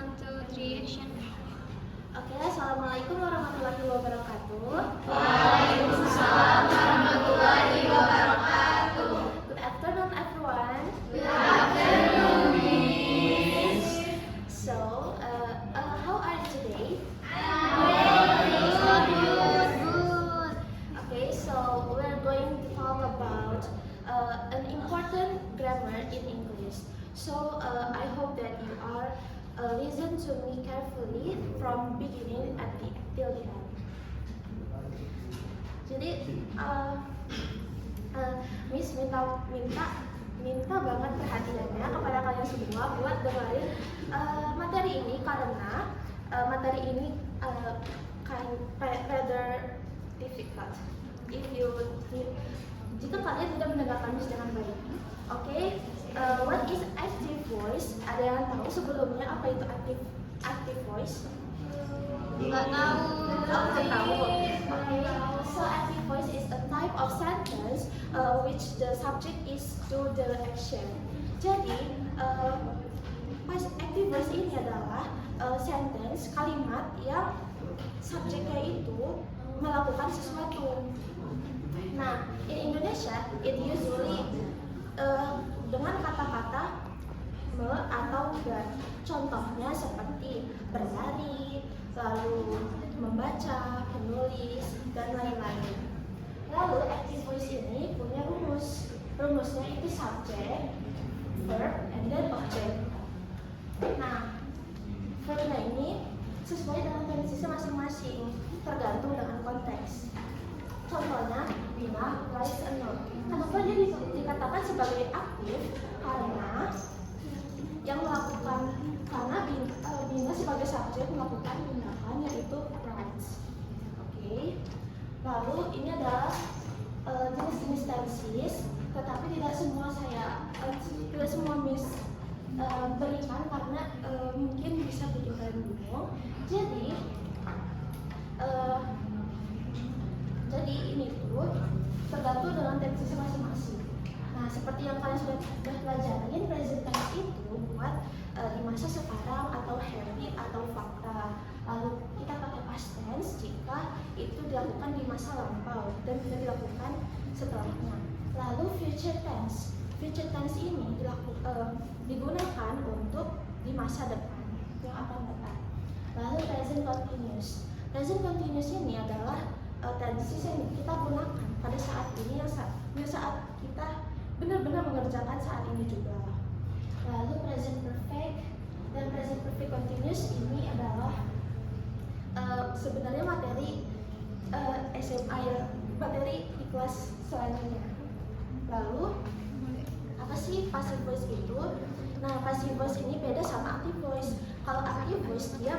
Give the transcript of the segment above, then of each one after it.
1, 2, 3, action. Oke, assalamualaikum warahmatullahi wabarakatuh. Waalaikumsalam warahmatullahi wabarakatuh. Good afternoon, everyone. Good afternoon, Miss. So, how are you today? Good. Okay, so we're going to talk about an important grammar in English. So, I hope that you are listen to me carefully from beginning till the end. Jadi, Miss minta banget perhatiannya kepada kalian semua buat dengerin materi ini karena materi ini rather difficult. Jika kalian tidak mendengarkan Miss dengan baik, oke? What is active voice? Ada yang tahu sebelumnya apa itu active voice? Nggak tahu. Nggak tahu. Okay. So active voice is a type of sentence which the subject is do the action. Jadi active voice ini adalah sentence kalimat yang subjeknya itu melakukan sesuatu. Nah, in Indonesia it usually dengan kata-kata me atau dan. Contohnya seperti berlari, lalu membaca, menulis, dan lain-lain. Lalu active voice ini punya rumus. Rumusnya itu subject, verb, and then object. Nah, verbnya ini sesuai dengan tendensi masing-masing, tergantung dengan konteks. Contohnya, Bina writes a note. Kenapa dia dikatakan sebagai aktif? Karena yang melakukan Bina sebagai subjek melakukan tindakan yaitu writes. Oke. Lalu ini adalah jenis-jenis tenses, tetapi tidak semua Miss berikan karena mungkin bisa bikin kalian bingung. Jadi ini tuh tergantung dengan tendensi masing-masing. Nah, seperti yang kalian sudah pelajarin, present tense itu buat di masa sekarang atau habit atau fakta. Lalu kita pakai past tense jika itu dilakukan di masa lampau dan tidak dilakukan setelahnya. Lalu future tense. Future tense ini digunakan untuk di masa depan yang akan datang. Lalu present continuous. Present continuous ini adalah tenses yang kita gunakan pada saat ini yang saat kita benar-benar mengerjakan saat ini juga. Lalu present perfect dan present perfect continuous ini adalah sebenarnya materi SMA ya, materi di kelas selanjutnya. Lalu apa sih passive voice itu? Nah, passive voice ini beda sama active voice. Kalau active voice dia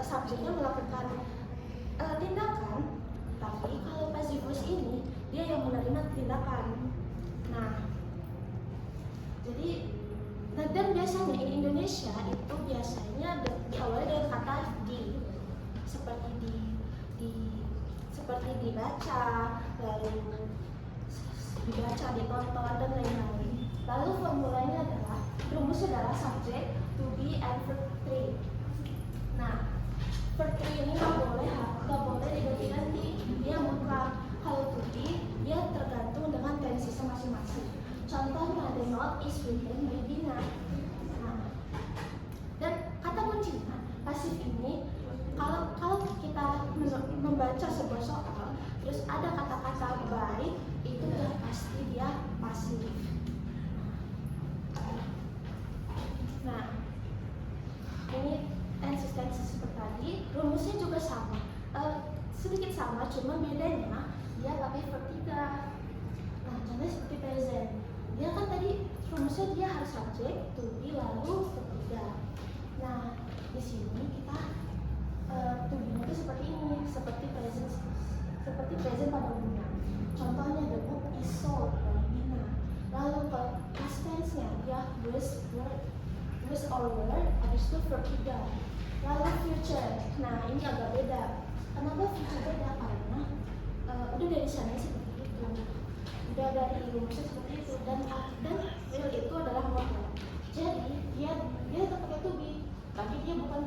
subjeknya melakukan tindakan, tapi kalau passive voice ini dia yang menerima tindakan. Nah, jadi dan biasanya di Indonesia itu biasanya diawali dengan kata di, seperti dibaca, lalu dibaca, ditonton, dan lain-lain. Lalu formulanya adalah rumusnya adalah subject, to be, and verb 3. Nah, verb 3 ini nggak boleh diganti-ganti, dia mutlak. Kalau to be, dia tergantung dengan tendensi masing-masing. Contohnya, the note is written by Bina. Nah, dan kata kuncinya pasif ini kalau kita membaca sebuah soal, terus ada kata-kata by, itu udah pasti dia pasif. Nah, ini tenses seperti tadi, rumusnya juga sama, sedikit sama, cuma bedanya dia pakai verb 3. Nah, contohnya seperti present, dia kan tadi rumusnya dia harus subject, to be, lalu verb 3. Nah, di sini kita to be itu seperti ini, seperti present pada umumnya. Contohnya, the book is sold by Bina. Lalu ke past tense-nya dia was or were, habis itu verb 3. Lalu future, nah ini agak beda. Kenapa future beda? Karena udah dari sana seperti itu, udah dari rumusnya seperti itu, dan real itu adalah model. Jadi dia tetap pakai to be, tapi dia bukan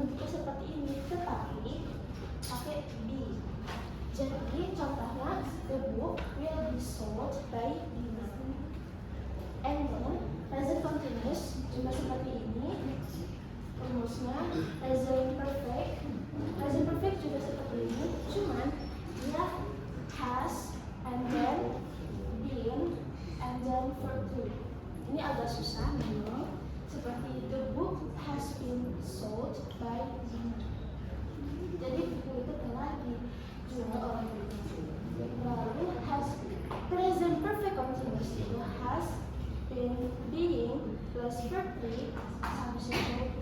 movie subject.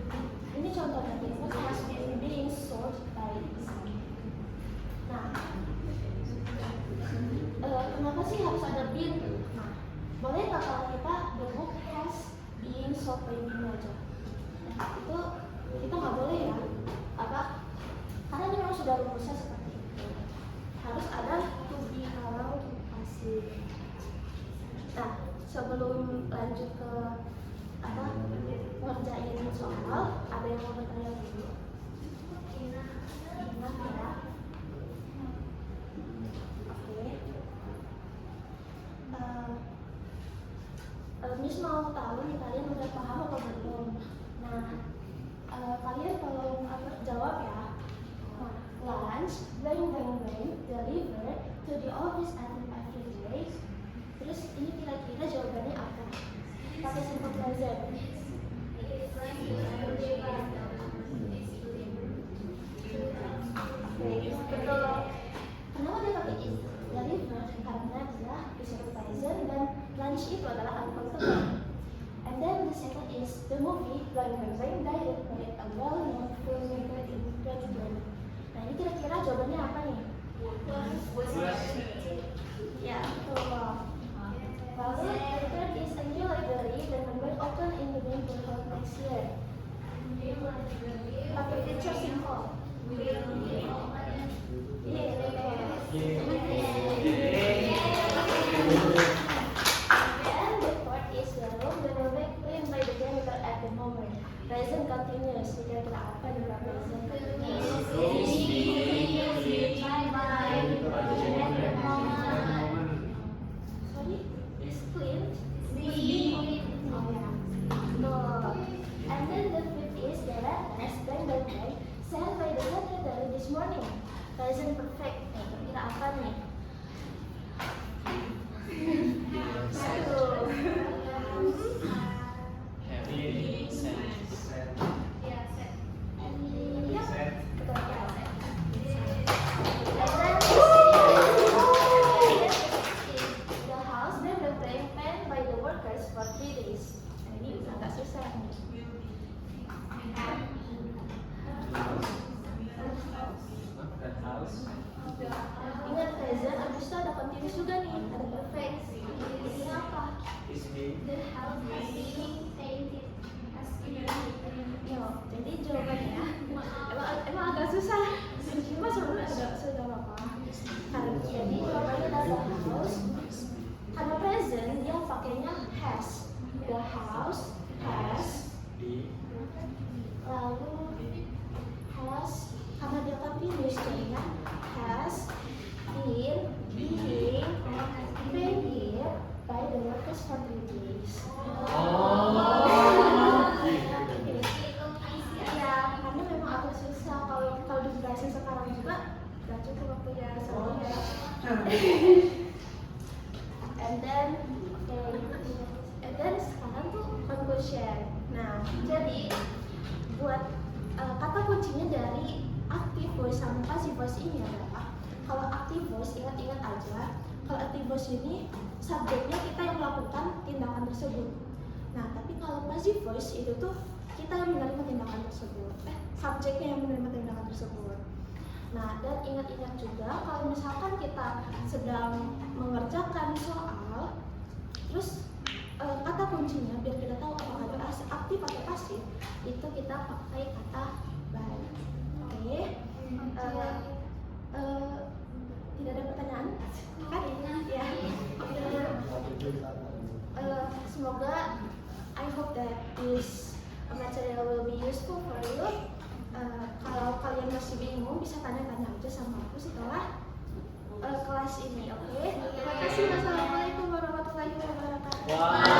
Ini contohnya, the book has been being sold by. Nah, kenapa sih harus ada been? Nah, boleh nggak kalau kita the book has been sold by been aja? Itu kita nggak boleh ya, apa? Karena ini memang sudah rumusnya seperti itu. Harus ada to be kalau pasif. Nah, sebelum lanjut ke apa ngerjain soal, ada yang mau bertanya dulu? Ingat ya. Oke. Miss mau tahu nih kalian udah paham apa belum? Nah, kalian tolong jawab ya. Nah, lunch, deliver to the office every day. Terus ini kira-kira jawabannya apa? Pakai simple present. Betul. Kenapa dia pakai is? Deliver karena dia simple present dan lunch itu adalah uncontrollable. And then the second is the movie directed by a well-known filmmaker in 2020. Nah ini kira-kira jawabannya apa nih? Ya, betul. Lalu the third is a new library that will open in the neighborhood next year. Pakai future simple. And the fourth is the room that will be cleaned by the janitor at the moment. Present continuous. Kira-kira apa di dalam present continuous? Sorry, is cleaned? Oh ya. No. And then the fifth is the letters blank sent by the secretary this morning. Present perfect. Kira-kira apa nih? Satu. Ingat present, habis itu ada continuous juga nih, ada perfect. Ini apa? The house has been painted. Yo, jadi jawabannya emang agak susah. Cuma sebenarnya sudah apa? Jadi jawabannya adalah the house. Karena present dia pakainya has. The house has. Lalu has karena dia continuous jadinya has been being painted by the workers for 3 days. Ya, karena memang agak susah kalau dijelasin sekarang juga gak cukup waktunya soalnya. And then sekarang tuh conclusion. Nah, jadi buat kata kuncinya dari active voice sama passive voice ini adalah kalau active voice ingat-ingat aja, kalau active voice ini subjeknya kita yang melakukan tindakan tersebut. Nah, tapi kalau passive voice itu tuh kita yang menerima tindakan tersebut. Subjeknya yang menerima tindakan tersebut. Nah, dan ingat-ingat juga kalau misalkan kita sedang mengerjakan soal, terus kata kuncinya biar kita tahu apakah itu aktif atau pasif, itu kita pakai kata by. Oke. Tidak ada pertanyaan? Kan? Ya. Semoga I hope that this material will be useful for you. Kalau kalian masih bingung bisa tanya-tanya aja sama aku setelah kelas ini, oke? Terima kasih. Wassalamualaikum warahmatullahi wabarakatuh.